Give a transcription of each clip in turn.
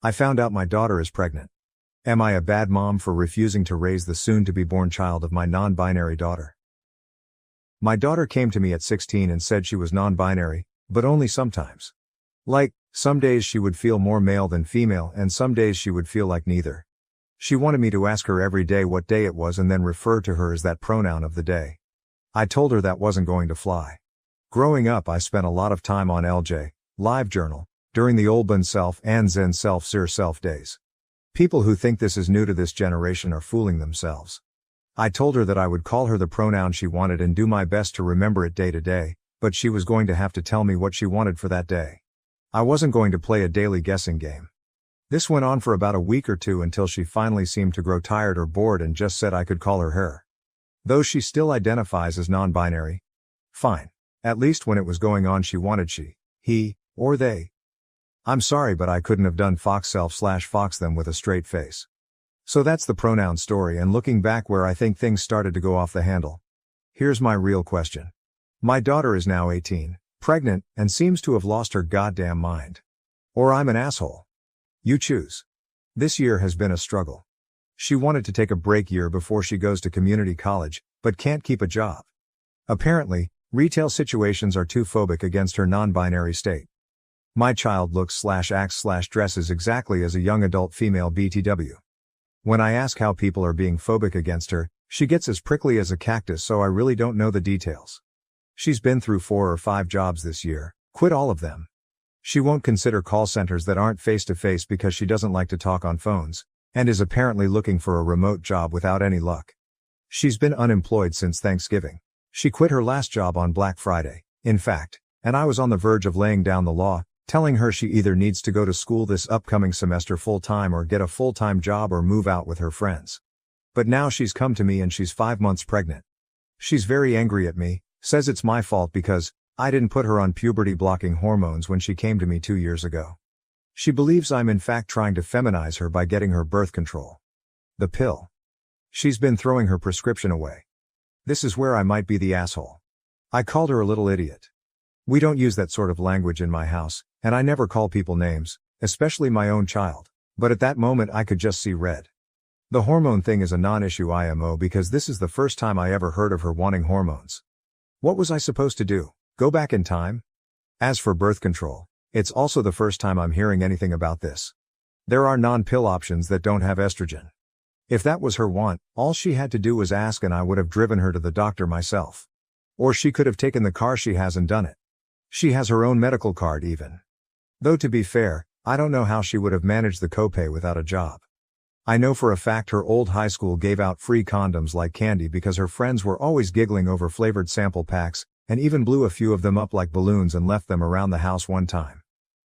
I found out my daughter is pregnant. Am I a bad mom for refusing to raise the soon-to-be-born child of my non-binary daughter? My daughter came to me at 16 and said she was non-binary, but only sometimes. Like, some days she would feel more male than female and some days she would feel like neither. She wanted me to ask her every day what day it was and then refer to her as that pronoun of the day. I told her that wasn't going to fly. Growing up I spent a lot of time on LJ, LiveJournal, during the Olban Self and Zen Self-Sir Self days. People who think this is new to this generation are fooling themselves. I told her that I would call her the pronoun she wanted and do my best to remember it day to day, but she was going to have to tell me what she wanted for that day. I wasn't going to play a daily guessing game. This went on for about a week or two until she finally seemed to grow tired or bored and just said I could call her her. Though she still identifies as non-binary. Fine. At least when it was going on she wanted she, he, or they. I'm sorry but I couldn't have done fox self/fox them with a straight face. So that's the pronoun story and looking back where I think things started to go off the handle. Here's my real question. My daughter is now 18, pregnant, and seems to have lost her goddamn mind. Or I'm an asshole. You choose. This year has been a struggle. She wanted to take a break year before she goes to community college, but can't keep a job. Apparently, retail situations are too phobic against her non-binary state. My child looks/acts/dresses exactly as a young adult female BTW. When I ask how people are being phobic against her, she gets as prickly as a cactus so I really don't know the details. She's been through 4 or 5 jobs this year, quit all of them. She won't consider call centers that aren't face-to-face because she doesn't like to talk on phones, and is apparently looking for a remote job without any luck. She's been unemployed since Thanksgiving. She quit her last job on Black Friday, in fact, and I was on the verge of laying down the law, telling her she either needs to go to school this upcoming semester full-time or get a full-time job or move out with her friends. But now she's come to me and she's 5 months pregnant. She's very angry at me, says it's my fault because I didn't put her on puberty-blocking hormones when she came to me 2 years ago. She believes I'm in fact trying to feminize her by getting her birth control. The pill. She's been throwing her prescription away. This is where I might be the asshole. I called her a little idiot. We don't use that sort of language in my house, and I never call people names, especially my own child, but at that moment I could just see red. The hormone thing is a non-issue IMO because this is the first time I ever heard of her wanting hormones. What was I supposed to do? Go back in time? As for birth control, it's also the first time I'm hearing anything about this. There are non-pill options that don't have estrogen. If that was her want, all she had to do was ask and I would have driven her to the doctor myself. Or she could have taken the car she has and done it. She has her own medical card even. Though to be fair, I don't know how she would have managed the copay without a job. I know for a fact her old high school gave out free condoms like candy because her friends were always giggling over flavored sample packs, and even blew a few of them up like balloons and left them around the house one time.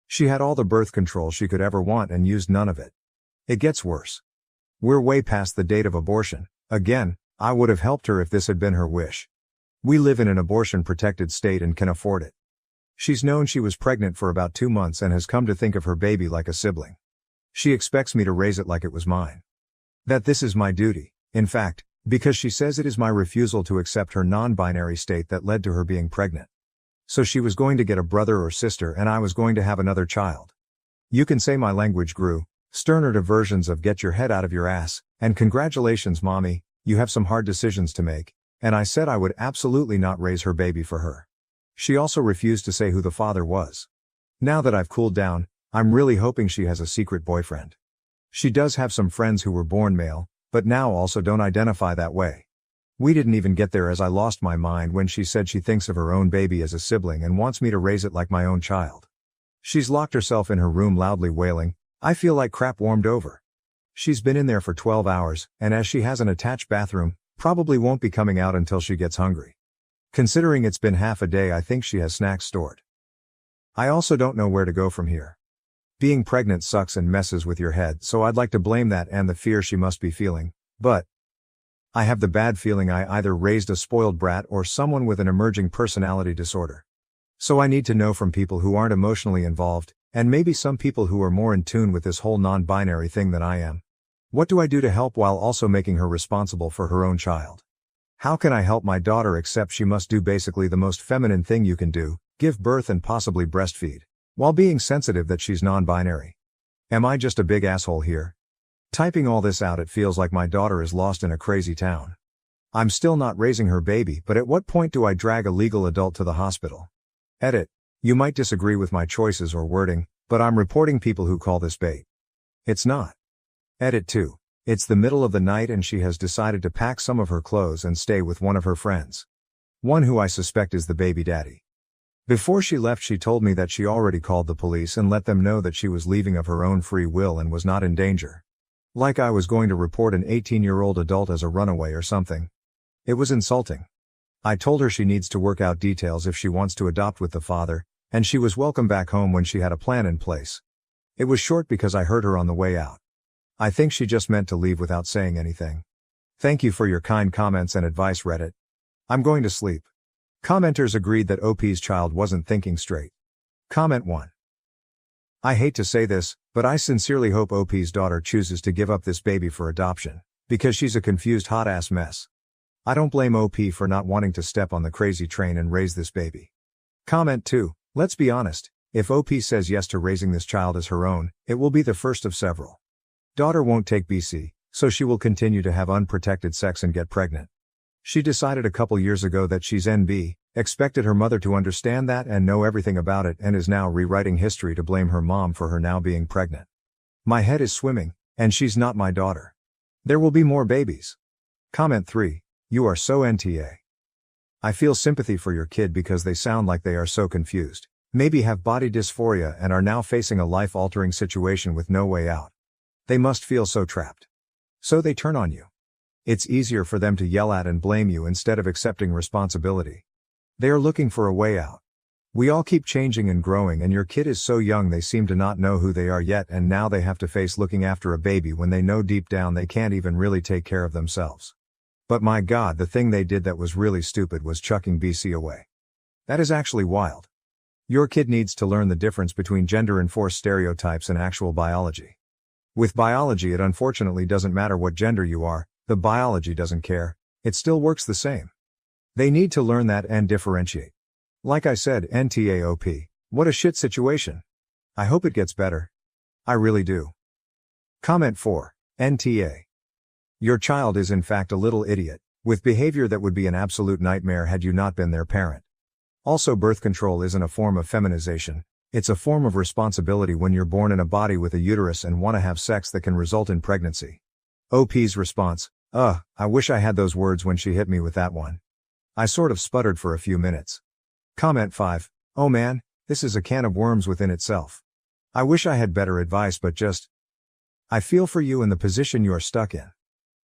She had all the birth control she could ever want and used none of it. It gets worse. We're way past the date of abortion. Again, I would have helped her if this had been her wish. We live in an abortion-protected state and can afford it. She's known she was pregnant for about 2 months and has come to think of her baby like a sibling. She expects me to raise it like it was mine. That this is my duty, in fact, because she says it is my refusal to accept her non-binary state that led to her being pregnant. So she was going to get a brother or sister and I was going to have another child. You can say my language grew, sterner to versions of get your head out of your ass, and congratulations mommy, you have some hard decisions to make, and I said I would absolutely not raise her baby for her. She also refused to say who the father was. Now that I've cooled down, I'm really hoping she has a secret boyfriend. She does have some friends who were born male, but now also don't identify that way. We didn't even get there as I lost my mind when she said she thinks of her own baby as a sibling and wants me to raise it like my own child. She's locked herself in her room loudly wailing, I feel like crap warmed over. She's been in there for 12 hours, and as she has an attached bathroom, probably won't be coming out until she gets hungry. Considering it's been half a day, I think she has snacks stored. I also don't know where to go from here. Being pregnant sucks and messes with your head, so I'd like to blame that and the fear she must be feeling, but I have the bad feeling I either raised a spoiled brat or someone with an emerging personality disorder. So I need to know from people who aren't emotionally involved, and maybe some people who are more in tune with this whole non-binary thing than I am. What do I do to help while also making her responsible for her own child? How can I help my daughter accept she must do basically the most feminine thing you can do, give birth and possibly breastfeed, while being sensitive that she's non-binary? Am I just a big asshole here? Typing all this out, it feels like my daughter is lost in a crazy town. I'm still not raising her baby, but at what point do I drag a legal adult to the hospital? Edit. You might disagree with my choices or wording, but I'm reporting people who call this bait. It's not. Edit 2. It's the middle of the night and she has decided to pack some of her clothes and stay with one of her friends. One who I suspect is the baby daddy. Before she left, she told me that she already called the police and let them know that she was leaving of her own free will and was not in danger. Like I was going to report an 18-year-old adult as a runaway or something. It was insulting. I told her she needs to work out details if she wants to adopt with the father, and she was welcome back home when she had a plan in place. It was short because I heard her on the way out. I think she just meant to leave without saying anything. Thank you for your kind comments and advice, Reddit. I'm going to sleep. Commenters agreed that OP's child wasn't thinking straight. Comment 1. I hate to say this, but I sincerely hope OP's daughter chooses to give up this baby for adoption, because she's a confused hot-ass mess. I don't blame OP for not wanting to step on the crazy train and raise this baby. Comment 2. Let's be honest, if OP says yes to raising this child as her own, it will be the first of several. Daughter won't take BC, so she will continue to have unprotected sex and get pregnant. She decided a couple years ago that she's NB, expected her mother to understand that and know everything about it, and is now rewriting history to blame her mom for her now being pregnant. My head is swimming, and she's not my daughter. There will be more babies. Comment 3. You are so NTA. I feel sympathy for your kid because they sound like they are so confused, maybe have body dysphoria and are now facing a life-altering situation with no way out. They must feel so trapped. So they turn on you. It's easier for them to yell at and blame you instead of accepting responsibility. They are looking for a way out. We all keep changing and growing, and your kid is so young they seem to not know who they are yet, and now they have to face looking after a baby when they know deep down they can't even really take care of themselves. But my God, the thing they did that was really stupid was chucking BC away. That is actually wild. Your kid needs to learn the difference between gender-enforced stereotypes and actual biology. With biology, it unfortunately doesn't matter what gender you are, the biology doesn't care, it still works the same. They need to learn that and differentiate. Like I said, NTAOP, what a shit situation. I hope it gets better. I really do. Comment 4, NTA. Your child is in fact a little idiot, with behavior that would be an absolute nightmare had you not been their parent. Also, birth control isn't a form of feminization, it's a form of responsibility when you're born in a body with a uterus and want to have sex that can result in pregnancy. OP's response, I wish I had those words when she hit me with that one. I sort of sputtered for a few minutes. Comment 5, oh man, this is a can of worms within itself. I wish I had better advice, but just, I feel for you in the position you're stuck in.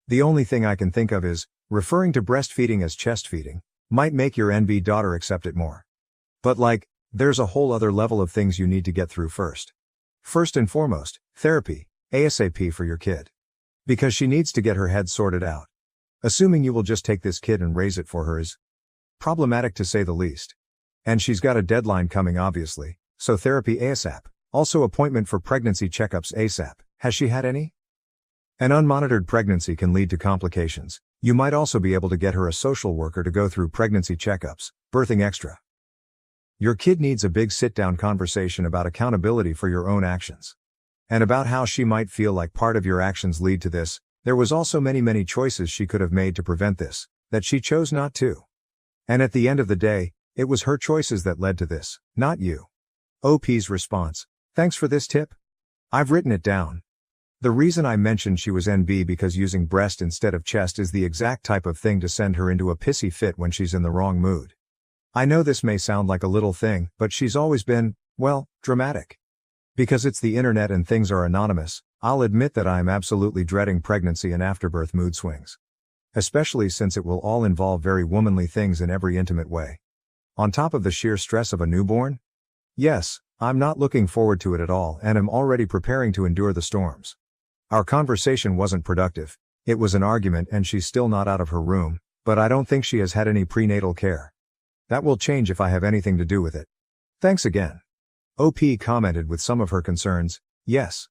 The only thing I can think of is, referring to breastfeeding as chest feeding, might make your NB daughter accept it more. But there's a whole other level of things you need to get through first. First and foremost, therapy, ASAP for your kid. Because she needs to get her head sorted out. Assuming you will just take this kid and raise it for her is problematic to say the least. And she's got a deadline coming obviously, so therapy ASAP. Also appointment for pregnancy checkups ASAP. Has she had any? An unmonitored pregnancy can lead to complications. You might also be able to get her a social worker to go through pregnancy checkups, birthing extra. Your kid needs a big sit-down conversation about accountability for your own actions. And about how she might feel like part of your actions lead to this. There was also many choices she could have made to prevent this, that she chose not to. And at the end of the day, it was her choices that led to this, not you. OP's response, thanks for this tip. I've written it down. The reason I mentioned she was NB because using breast instead of chest is the exact type of thing to send her into a pissy fit when she's in the wrong mood. I know this may sound like a little thing, but she's always been, well, dramatic. Because it's the internet and things are anonymous, I'll admit that I am absolutely dreading pregnancy and afterbirth mood swings. Especially since it will all involve very womanly things in every intimate way. On top of the sheer stress of a newborn? Yes, I'm not looking forward to it at all and am already preparing to endure the storms. Our conversation wasn't productive, it was an argument and she's still not out of her room, but I don't think she has had any prenatal care. That will change if I have anything to do with it. Thanks again. OP commented with some of her concerns, yes.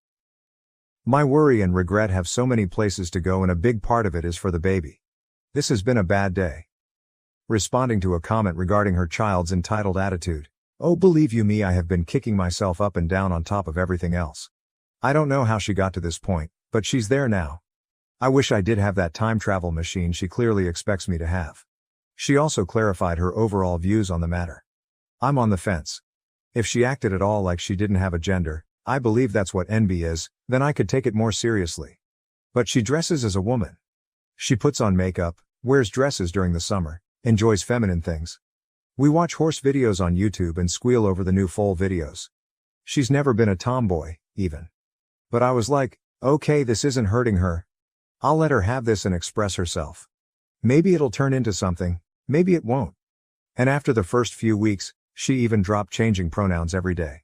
My worry and regret have so many places to go and a big part of it is for the baby. This has been a bad day. Responding to a comment regarding her child's entitled attitude, oh believe you me I have been kicking myself up and down on top of everything else. I don't know how she got to this point, but she's there now. I wish I did have that time travel machine she clearly expects me to have. She also clarified her overall views on the matter. I'm on the fence. If she acted at all like she didn't have a gender, I believe that's what NB is, then I could take it more seriously. But she dresses as a woman. She puts on makeup, wears dresses during the summer, enjoys feminine things. We watch horse videos on YouTube and squeal over the new foal videos. She's never been a tomboy, even. But I was like, okay, this isn't hurting her. I'll let her have this and express herself. Maybe it'll turn into something, maybe it won't. And after the first few weeks, she even dropped changing pronouns every day.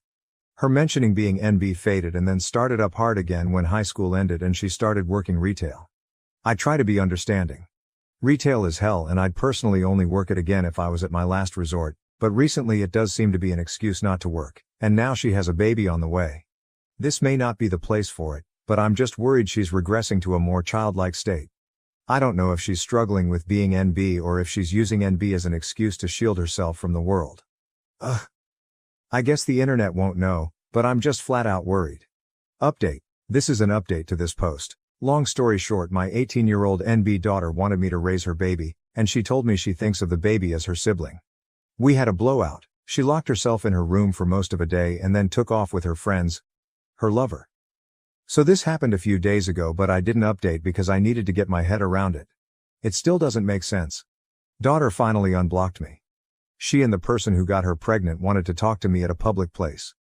Her mentioning being NB faded and then started up hard again when high school ended and she started working retail. I try to be understanding. Retail is hell and I'd personally only work it again if I was at my last resort, but recently it does seem to be an excuse not to work, and now she has a baby on the way. This may not be the place for it, but I'm just worried she's regressing to a more childlike state. I don't know if she's struggling with being NB or if she's using NB as an excuse to shield herself from the world. Ugh. I guess the internet won't know, but I'm just flat out worried. Update. This is an update to this post. Long story short, my 18-year-old NB daughter wanted me to raise her baby, and she told me she thinks of the baby as her sibling. We had a blowout. She locked herself in her room for most of a day and then took off with her friends, her lover. So this happened a few days ago, but I didn't update because I needed to get my head around it. It still doesn't make sense. Daughter finally unblocked me. She and the person who got her pregnant wanted to talk to me at a public place.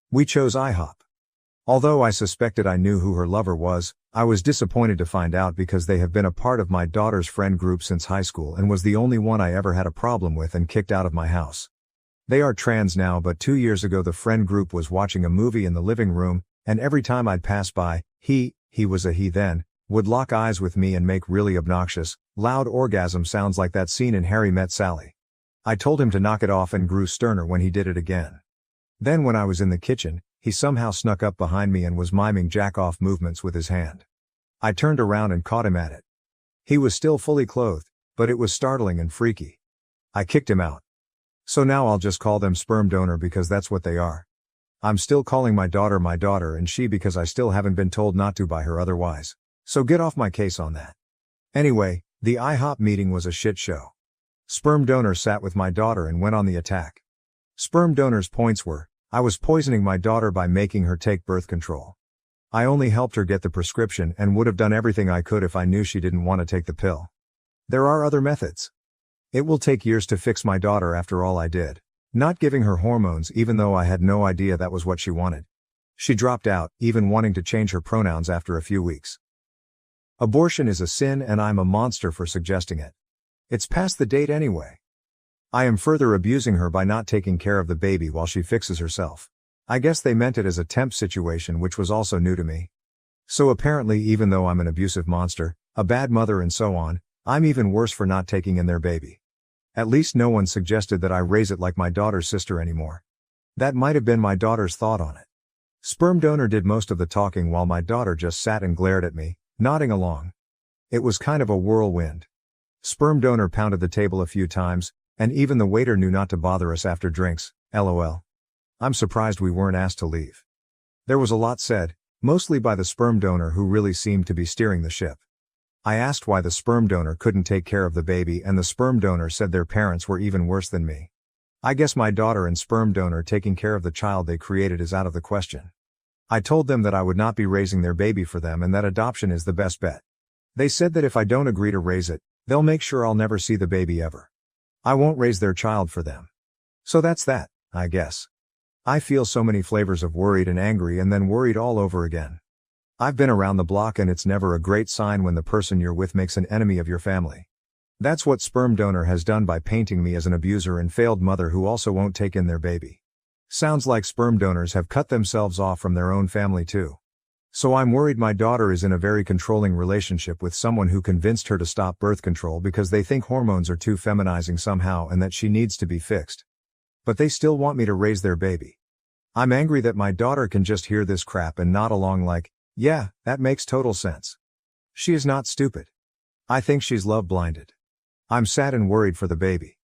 We chose IHOP. Although I suspected I knew who her lover was, I was disappointed to find out because they have been a part of my daughter's friend group since high school and was the only one I ever had a problem with and kicked out of my house. They are trans now, but 2 years ago the friend group was watching a movie in the living room, and every time I'd pass by, he was a he then, would lock eyes with me and make really obnoxious, loud orgasm sounds like that scene in Harry Met Sally. I told him to knock it off and grew sterner when he did it again. Then when I was in the kitchen, he somehow snuck up behind me and was miming jack-off movements with his hand. I turned around and caught him at it. He was still fully clothed, but it was startling and freaky. I kicked him out. So now I'll just call them sperm donor because that's what they are. I'm still calling my daughter and she because I still haven't been told not to by her otherwise. So get off my case on that. Anyway, the IHOP meeting was a shit show. Sperm donor sat with my daughter and went on the attack. Sperm donor's points were, I was poisoning my daughter by making her take birth control. I only helped her get the prescription and would have done everything I could if I knew she didn't want to take the pill. There are other methods. It will take years to fix my daughter after all I did. Not giving her hormones even though I had no idea that was what she wanted. She dropped out, even wanting to change her pronouns after a few weeks. Abortion is a sin and I'm a monster for suggesting it. It's past the date anyway. I am further abusing her by not taking care of the baby while she fixes herself. I guess they meant it as a temp situation, which was also new to me. So apparently even though I'm an abusive monster, a bad mother and so on, I'm even worse for not taking in their baby. At least no one suggested that I raise it like my daughter's sister anymore. That might have been my daughter's thought on it. Sperm donor did most of the talking while my daughter just sat and glared at me, nodding along. It was kind of a whirlwind. Sperm donor pounded the table a few times, and even the waiter knew not to bother us after drinks, lol. I'm surprised we weren't asked to leave. There was a lot said, mostly by the sperm donor who really seemed to be steering the ship. I asked why the sperm donor couldn't take care of the baby and the sperm donor said their parents were even worse than me. I guess my daughter and sperm donor taking care of the child they created is out of the question. I told them that I would not be raising their baby for them and that adoption is the best bet. They said that if I don't agree to raise it, they'll make sure I'll never see the baby ever. I won't raise their child for them. So that's that, I guess. I feel so many flavors of worried and angry and then worried all over again. I've been around the block and it's never a great sign when the person you're with makes an enemy of your family. That's what sperm donor has done by painting me as an abuser and failed mother who also won't take in their baby. Sounds like sperm donors have cut themselves off from their own family too. So I'm worried my daughter is in a very controlling relationship with someone who convinced her to stop birth control because they think hormones are too feminizing somehow and that she needs to be fixed. But they still want me to raise their baby. I'm angry that my daughter can just hear this crap and nod along like, yeah, that makes total sense. She is not stupid. I think she's love blinded. I'm sad and worried for the baby.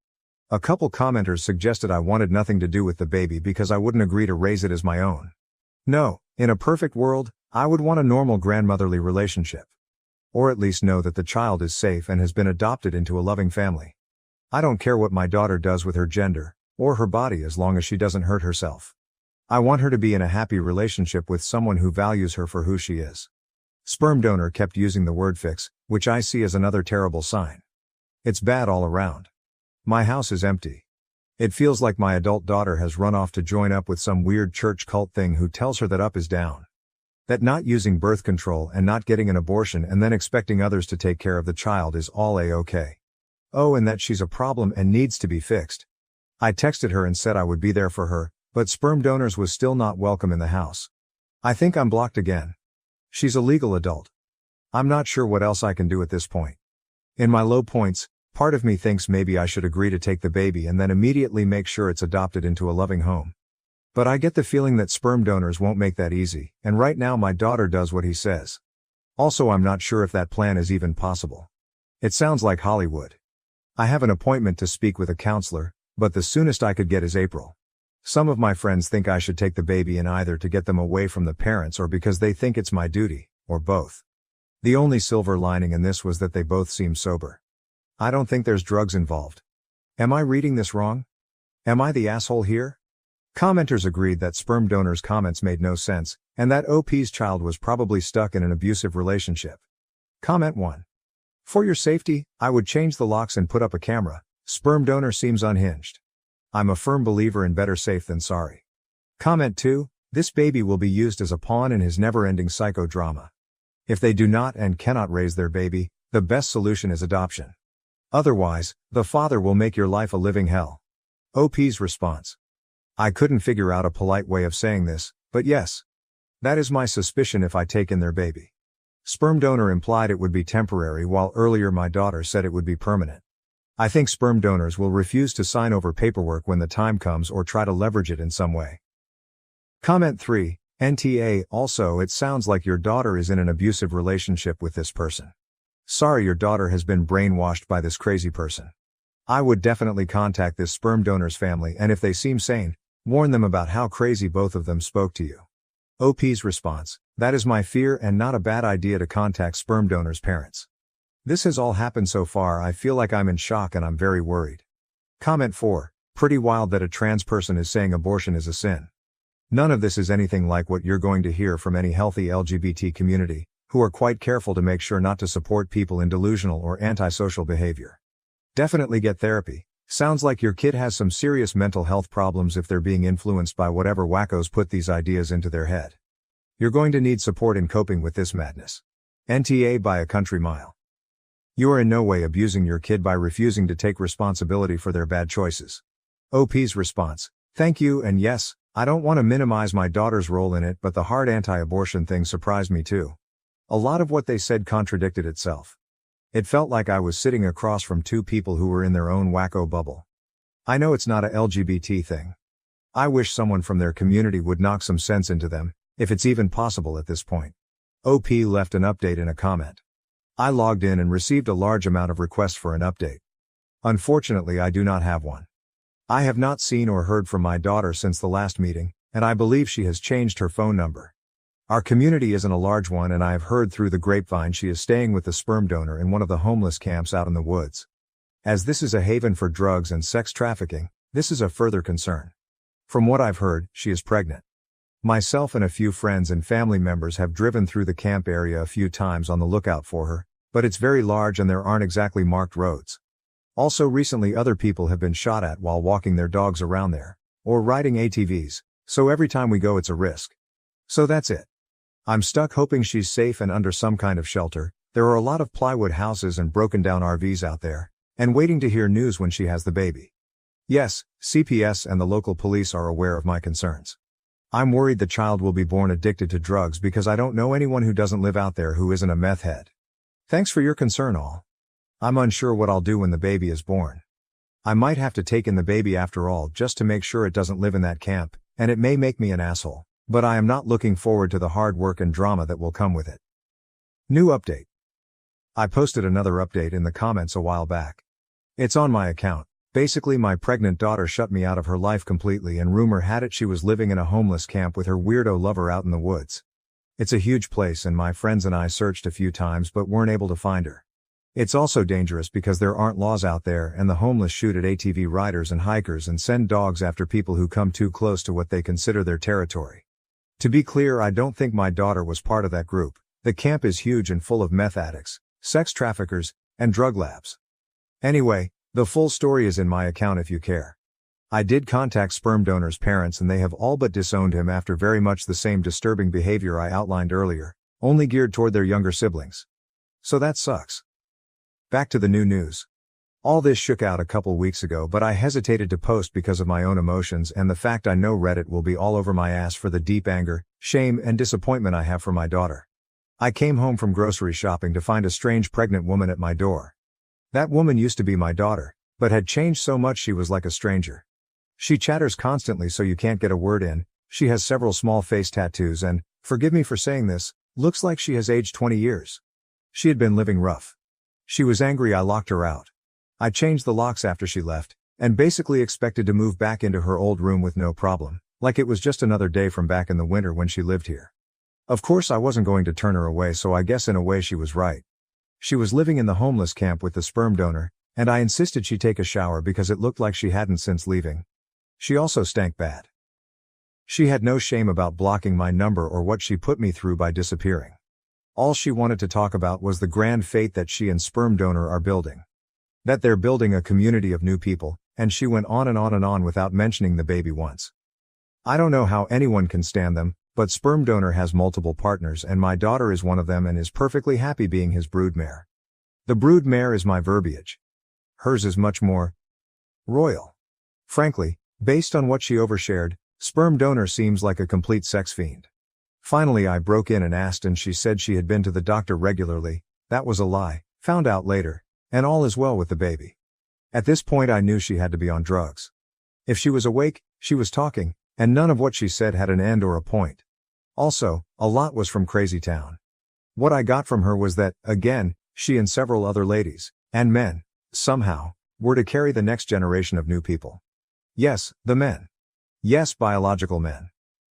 A couple commenters suggested I wanted nothing to do with the baby because I wouldn't agree to raise it as my own. No, in a perfect world, I would want a normal grandmotherly relationship. Or at least know that the child is safe and has been adopted into a loving family. I don't care what my daughter does with her gender, or her body as long as she doesn't hurt herself. I want her to be in a happy relationship with someone who values her for who she is. Sperm donor kept using the word fix, which I see as another terrible sign. It's bad all around. My house is empty. It feels like my adult daughter has run off to join up with some weird church cult thing who tells her that up is down. That not using birth control and not getting an abortion and then expecting others to take care of the child is all A-okay. Oh, and that she's a problem and needs to be fixed. I texted her and said I would be there for her, but sperm donors was still not welcome in the house. I think I'm blocked again. She's a legal adult. I'm not sure what else I can do at this point. In my low points, part of me thinks maybe I should agree to take the baby and then immediately make sure it's adopted into a loving home. But I get the feeling that sperm donors won't make that easy, and right now my daughter does what he says. Also, I'm not sure if that plan is even possible. It sounds like Hollywood. I have an appointment to speak with a counselor, but the soonest I could get is April. Some of my friends think I should take the baby in either to get them away from the parents or because they think it's my duty, or both. The only silver lining in this was that they both seem sober. I don't think there's drugs involved. Am I reading this wrong? Am I the asshole here? Commenters agreed that sperm donors' comments made no sense, and that OP's child was probably stuck in an abusive relationship. Comment 1. For your safety, I would change the locks and put up a camera. Sperm donor seems unhinged. I'm a firm believer in better safe than sorry. Comment 2. This baby will be used as a pawn in his never-ending psychodrama. If they do not and cannot raise their baby, the best solution is adoption. Otherwise, the father will make your life a living hell. OP's response. I couldn't figure out a polite way of saying this, but yes. That is my suspicion if I take in their baby. Sperm donor implied it would be temporary while earlier my daughter said it would be permanent. I think sperm donors will refuse to sign over paperwork when the time comes or try to leverage it in some way. Comment 3, NTA. Also, it sounds like your daughter is in an abusive relationship with this person. Sorry your daughter has been brainwashed by this crazy person. I would definitely contact this sperm donor's family and if they seem sane, warn them about how crazy both of them spoke to you. OP's response. That is my fear and not a bad idea to contact sperm donor's parents. This has all happened so far. I feel like I'm in shock and I'm very worried. Comment 4. Pretty wild that a trans person is saying abortion is a sin. None of this is anything like what you're going to hear from any healthy LGBT community, who are quite careful to make sure not to support people in delusional or antisocial behavior. Definitely get therapy. Sounds like your kid has some serious mental health problems if they're being influenced by whatever wackos put these ideas into their head. You're going to need support in coping with this madness. NTA by a country mile. You are in no way abusing your kid by refusing to take responsibility for their bad choices. OP's response. Thank you, and yes, I don't want to minimize my daughter's role in it, but the hard anti-abortion thing surprised me too. A lot of what they said contradicted itself. It felt like I was sitting across from two people who were in their own wacko bubble. I know it's not a LGBT thing. I wish someone from their community would knock some sense into them, if it's even possible at this point. OP left an update in a comment. I logged in and received a large amount of requests for an update. Unfortunately, I do not have one. I have not seen or heard from my daughter since the last meeting, and I believe she has changed her phone number. Our community isn't a large one, and I have heard through the grapevine she is staying with the sperm donor in one of the homeless camps out in the woods. As this is a haven for drugs and sex trafficking, this is a further concern. From what I've heard, she is pregnant. Myself and a few friends and family members have driven through the camp area a few times on the lookout for her, but it's very large and there aren't exactly marked roads. Also recently other people have been shot at while walking their dogs around there, or riding ATVs, so every time we go it's a risk. So that's it. I'm stuck hoping she's safe and under some kind of shelter. There are a lot of plywood houses and broken down RVs out there, and waiting to hear news when she has the baby. Yes, CPS and the local police are aware of my concerns. I'm worried the child will be born addicted to drugs because I don't know anyone who doesn't live out there who isn't a meth head. Thanks for your concern all. I'm unsure what I'll do when the baby is born. I might have to take in the baby after all just to make sure it doesn't live in that camp, and it may make me an asshole. But I am not looking forward to the hard work and drama that will come with it. New update. I posted another update in the comments a while back. It's on my account. Basically my pregnant daughter shut me out of her life completely and rumor had it she was living in a homeless camp with her weirdo lover out in the woods. It's a huge place and my friends and I searched a few times but weren't able to find her. It's also dangerous because there aren't laws out there and the homeless shoot at ATV riders and hikers and send dogs after people who come too close to what they consider their territory. To be clear, I don't think my daughter was part of that group. The camp is huge and full of meth addicts, sex traffickers, and drug labs. Anyway, the full story is in my account if you care. I did contact sperm donor's parents and they have all but disowned him after very much the same disturbing behavior I outlined earlier, only geared toward their younger siblings. So that sucks. Back to the new news. All this shook out a couple weeks ago but I hesitated to post because of my own emotions and the fact I know Reddit will be all over my ass for the deep anger, shame and disappointment I have for my daughter. I came home from grocery shopping to find a strange pregnant woman at my door. That woman used to be my daughter, but had changed so much she was like a stranger. She chatters constantly so you can't get a word in, she has several small face tattoos and, forgive me for saying this, looks like she has aged 20 years. She had been living rough. She was angry I locked her out. I changed the locks after she left, and basically expected to move back into her old room with no problem, like it was just another day from back in the winter when she lived here. Of course I wasn't going to turn her away, so I guess in a way she was right. She was living in the homeless camp with the sperm donor, and I insisted she take a shower because it looked like she hadn't since leaving. She also stank bad. She had no shame about blocking my number or what she put me through by disappearing. All she wanted to talk about was the grand fate that she and sperm donor are building. That they're building a community of new people, and she went on and on and on without mentioning the baby once. I don't know how anyone can stand them, but sperm donor has multiple partners and my daughter is one of them and is perfectly happy being his broodmare. The broodmare is my verbiage. Hers is much more royal. Frankly, based on what she overshared, sperm donor seems like a complete sex fiend. Finally I broke in and asked and she said she had been to the doctor regularly. That was a lie, found out later, and all is well with the baby. At this point I knew she had to be on drugs. If she was awake, she was talking, and none of what she said had an end or a point. Also, a lot was from Crazy Town. What I got from her was that, again, she and several other ladies, and men, somehow, were to carry the next generation of new people. Yes, the men. Yes, biological men.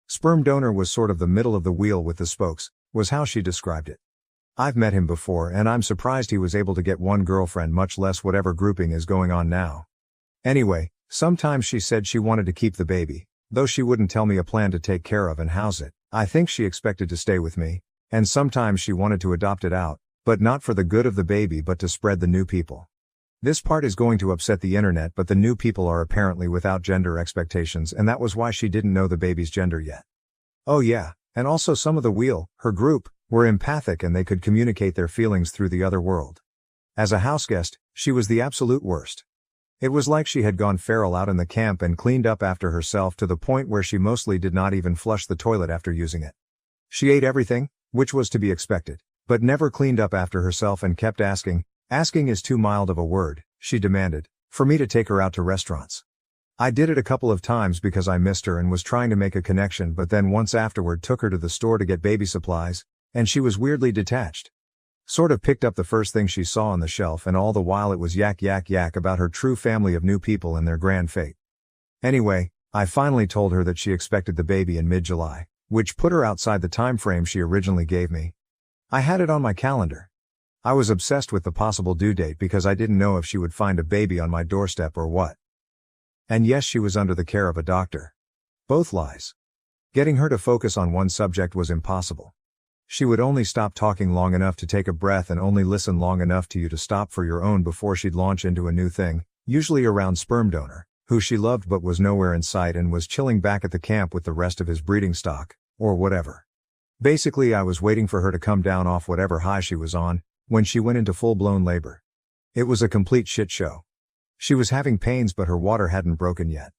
Sperm donor was sort of the middle of the wheel with the spokes, was how she described it. I've met him before and I'm surprised he was able to get one girlfriend, much less whatever grouping is going on now. Anyway, sometimes she said she wanted to keep the baby, though she wouldn't tell me a plan to take care of and house it. I think she expected to stay with me, and sometimes she wanted to adopt it out, but not for the good of the baby but to spread the new people. This part is going to upset the internet, but the new people are apparently without gender expectations and that was why she didn't know the baby's gender yet. Oh yeah, and also some of the wheel, her group, were empathic and they could communicate their feelings through the other world. As a houseguest, she was the absolute worst. It was like she had gone feral out in the camp and cleaned up after herself to the point where she mostly did not even flush the toilet after using it. She ate everything, which was to be expected, but never cleaned up after herself and kept asking is too mild of a word, she demanded, for me to take her out to restaurants. I did it a couple of times because I missed her and was trying to make a connection, but then once afterward took her to the store to get baby supplies, and she was weirdly detached. Sort of picked up the first thing she saw on the shelf and all the while it was yak about her true family of new people and their grand fate. Anyway, I finally told her that she expected the baby in mid-July, which put her outside the time frame she originally gave me. I had it on my calendar. I was obsessed with the possible due date because I didn't know if she would find a baby on my doorstep or what. And yes, she was under the care of a doctor. Both lies. Getting her to focus on one subject was impossible. She would only stop talking long enough to take a breath and only listen long enough to you to stop for your own before she'd launch into a new thing, usually around sperm donor, who she loved but was nowhere in sight and was chilling back at the camp with the rest of his breeding stock, or whatever. Basically I was waiting for her to come down off whatever high she was on, when she went into full-blown labor. It was a complete shit show. She was having pains but her water hadn't broken yet.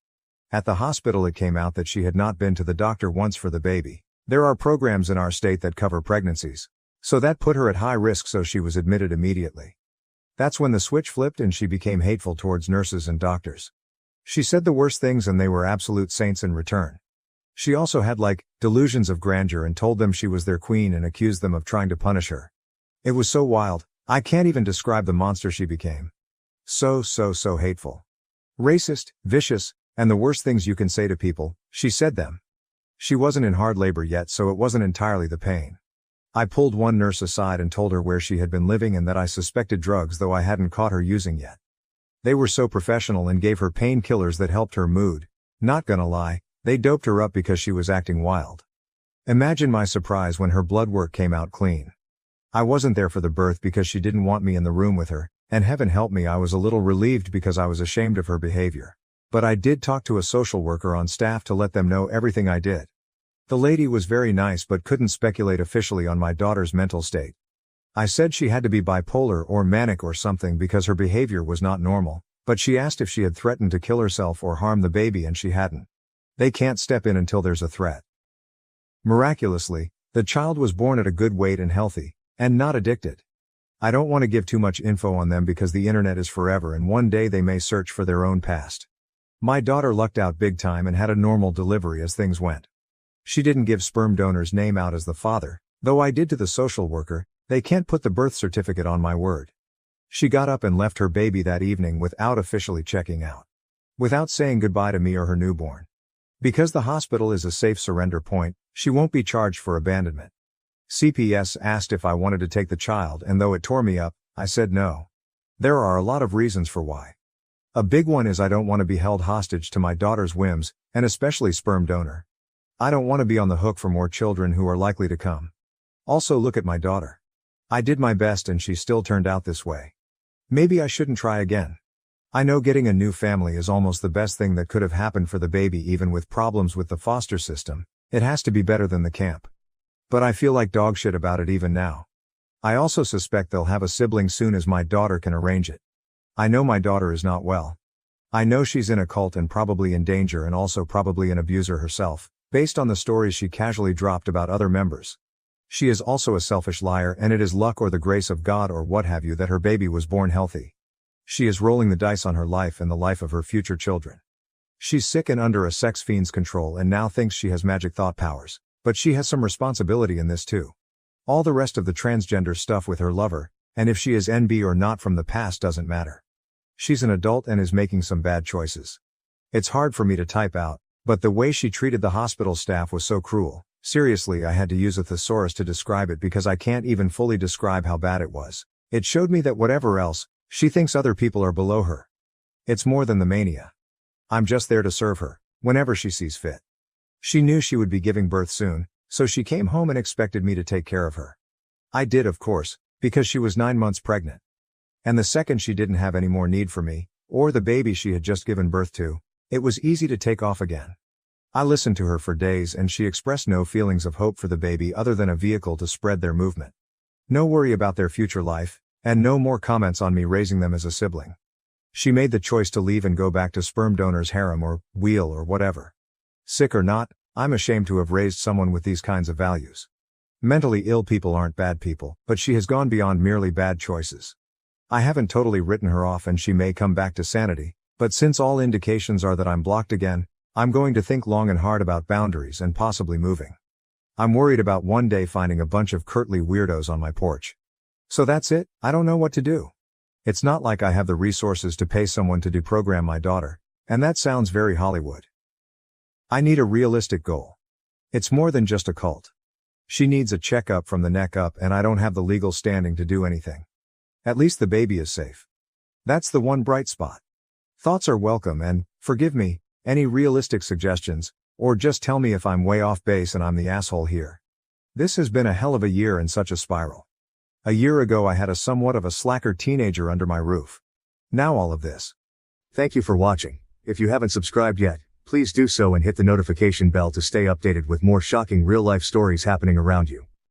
At the hospital it came out that she had not been to the doctor once for the baby. There are programs in our state that cover pregnancies. So that put her at high risk, so she was admitted immediately. That's when the switch flipped and she became hateful towards nurses and doctors. She said the worst things and they were absolute saints in return. She also had delusions of grandeur and told them she was their queen and accused them of trying to punish her. It was so wild, I can't even describe the monster she became. So hateful. Racist, vicious, and the worst things you can say to people, she said them. She wasn't in hard labor yet, so it wasn't entirely the pain. I pulled one nurse aside and told her where she had been living and that I suspected drugs, though I hadn't caught her using yet. They were so professional and gave her painkillers that helped her mood. Not gonna lie, they doped her up because she was acting wild. Imagine my surprise when her blood work came out clean. I wasn't there for the birth because she didn't want me in the room with her, and heaven help me, I was a little relieved because I was ashamed of her behavior. But I did talk to a social worker on staff to let them know everything I did. The lady was very nice but couldn't speculate officially on my daughter's mental state. I said she had to be bipolar or manic or something because her behavior was not normal, but she asked if she had threatened to kill herself or harm the baby, and she hadn't. They can't step in until there's a threat. Miraculously, the child was born at a good weight and healthy, and not addicted. I don't want to give too much info on them because the internet is forever and one day they may search for their own past. My daughter lucked out big time and had a normal delivery as things went. She didn't give sperm donor's name out as the father, though I did to the social worker. They can't put the birth certificate on my word. She got up and left her baby that evening without officially checking out. Without saying goodbye to me or her newborn. Because the hospital is a safe surrender point, she won't be charged for abandonment. CPS asked if I wanted to take the child, and though it tore me up, I said no. There are a lot of reasons for why. A big one is I don't want to be held hostage to my daughter's whims, and especially sperm donor. I don't want to be on the hook for more children who are likely to come. Also, look at my daughter. I did my best and she still turned out this way. Maybe I shouldn't try again. I know getting a new family is almost the best thing that could have happened for the baby, even with problems with the foster system. It has to be better than the camp. But I feel like dog shit about it even now. I also suspect they'll have a sibling soon as my daughter can arrange it. I know my daughter is not well. I know she's in a cult and probably in danger and also probably an abuser herself, based on the stories she casually dropped about other members. She is also a selfish liar, and it is luck or the grace of God or what have you that her baby was born healthy. She is rolling the dice on her life and the life of her future children. She's sick and under a sex fiend's control and now thinks she has magic thought powers, but she has some responsibility in this too. All the rest of the transgender stuff with her lover, and if she is NB or not from the past doesn't matter. She's an adult and is making some bad choices. It's hard for me to type out, but the way she treated the hospital staff was so cruel. Seriously, I had to use a thesaurus to describe it because I can't even fully describe how bad it was. It showed me that whatever else, she thinks other people are below her. It's more than the mania. I'm just there to serve her, whenever she sees fit. She knew she would be giving birth soon, so she came home and expected me to take care of her. I did, of course, because she was 9 months pregnant. And the second she didn't have any more need for me, or the baby she had just given birth to, it was easy to take off again. I listened to her for days and she expressed no feelings of hope for the baby other than a vehicle to spread their movement. No worry about their future life, and no more comments on me raising them as a sibling. She made the choice to leave and go back to sperm donor's harem or wheel or whatever. Sick or not, I'm ashamed to have raised someone with these kinds of values. Mentally ill people aren't bad people, but she has gone beyond merely bad choices. I haven't totally written her off and she may come back to sanity, but since all indications are that I'm blocked again, I'm going to think long and hard about boundaries and possibly moving. I'm worried about one day finding a bunch of curtly weirdos on my porch. So that's it, I don't know what to do. It's not like I have the resources to pay someone to deprogram my daughter, and that sounds very Hollywood. I need a realistic goal. It's more than just a cult. She needs a checkup from the neck up and I don't have the legal standing to do anything. At least the baby is safe. That's the one bright spot. Thoughts are welcome and, forgive me, any realistic suggestions, or just tell me if I'm way off base and I'm the asshole here. This has been a hell of a year and such a spiral. A year ago I had a somewhat of a slacker teenager under my roof. Now all of this. Thank you for watching. If you haven't subscribed yet, please do so and hit the notification bell to stay updated with more shocking real-life stories happening around you.